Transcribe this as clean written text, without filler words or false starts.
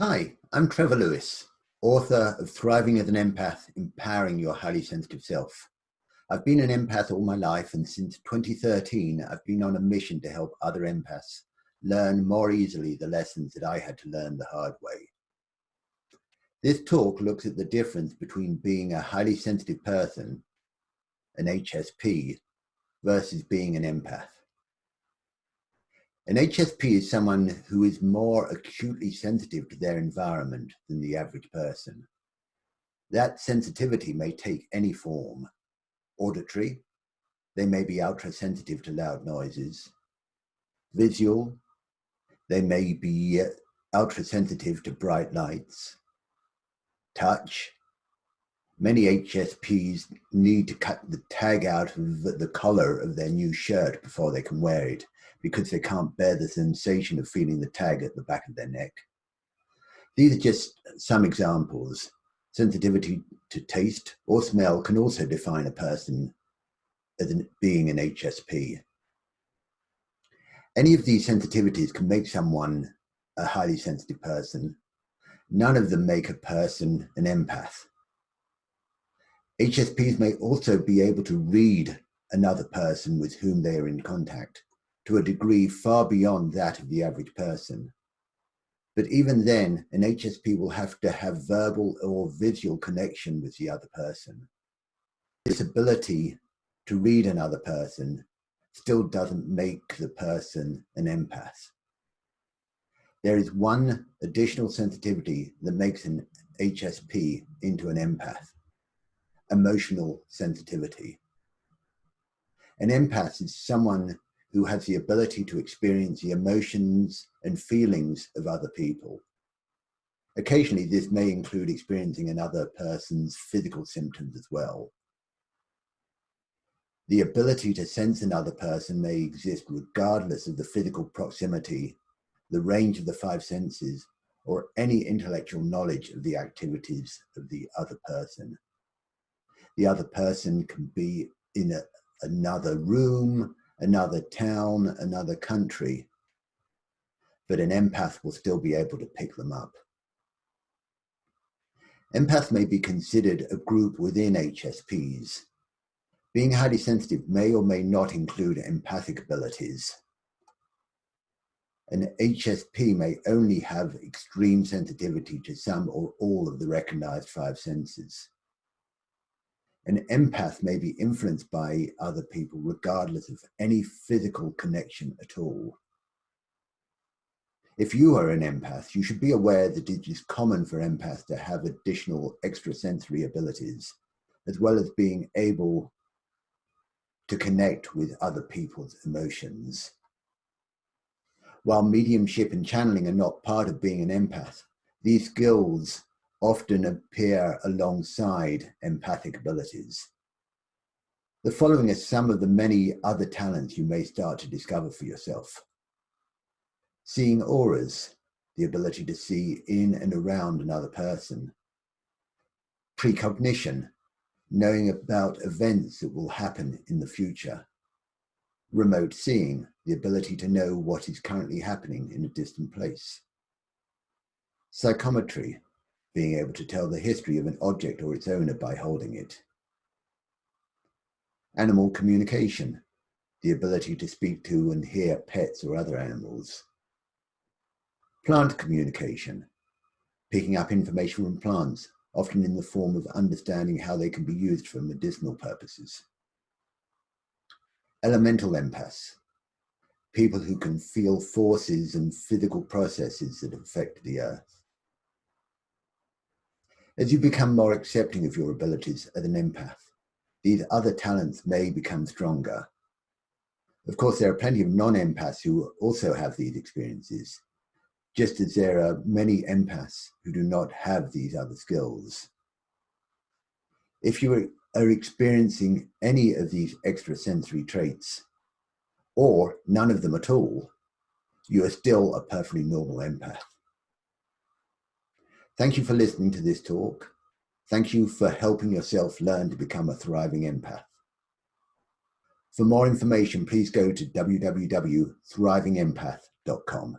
Hi, I'm Trevor Lewis, author of Thriving as an Empath, Empowering Your Highly Sensitive Self. I've been an empath all my life, and since 2013, I've been on a mission to help other empaths learn more easily the lessons that I had to learn the hard way. This talk looks at the difference between being a highly sensitive person, an HSP, versus being an empath. An HSP is someone who is more acutely sensitive to their environment than the average person. That sensitivity may take any form. Auditory, they may be ultra-sensitive to loud noises. Visual, they may be ultra-sensitive to bright lights. Touch, many HSPs need to cut the tag out of the collar of their new shirt before they can wear it, because they can't bear the sensation of feeling the tag at the back of their neck. These are just some examples. Sensitivity to taste or smell can also define a person as being an HSP. Any of these sensitivities can make someone a highly sensitive person. None of them make a person an empath. HSPs may also be able to read another person with whom they are in contact to a degree far beyond that of the average person. But even then, an HSP will have to have verbal or visual connection with the other person. This ability to read another person still doesn't make the person an empath. There is one additional sensitivity that makes an HSP into an empath: emotional sensitivity. An empath is someone who has the ability to experience the emotions and feelings of other people. Occasionally, this may include experiencing another person's physical symptoms as well. The ability to sense another person may exist regardless of the physical proximity, the range of the five senses, or any intellectual knowledge of the activities of the other person. The other person can be in another room, another town, another country, but an empath will still be able to pick them up. Empaths may be considered a group within HSPs. Being highly sensitive may or may not include empathic abilities. An HSP may only have extreme sensitivity to some or all of the recognized five senses. An empath may be influenced by other people regardless of any physical connection at all. If you are an empath, you should be aware that it is common for empaths to have additional extrasensory abilities, as well as being able to connect with other people's emotions. While mediumship and channeling are not part of being an empath, these skills often appear alongside empathic abilities. The following are some of the many other talents you may start to discover for yourself. Seeing auras, the ability to see in and around another person. Precognition, knowing about events that will happen in the future. Remote seeing, the ability to know what is currently happening in a distant place. Psychometry, being able to tell the history of an object or its owner by holding it. Animal communication, the ability to speak to and hear pets or other animals. Plant communication, picking up information from plants, often in the form of understanding how they can be used for medicinal purposes. Elemental empaths, people who can feel forces and physical processes that affect the earth. As you become more accepting of your abilities as an empath, these other talents may become stronger. Of course, there are plenty of non-empaths who also have these experiences, just as there are many empaths who do not have these other skills. If you are experiencing any of these extrasensory traits, or none of them at all, you are still a perfectly normal empath. Thank you for listening to this talk. Thank you for helping yourself learn to become a thriving empath. For more information, please go to www.thrivingempath.com.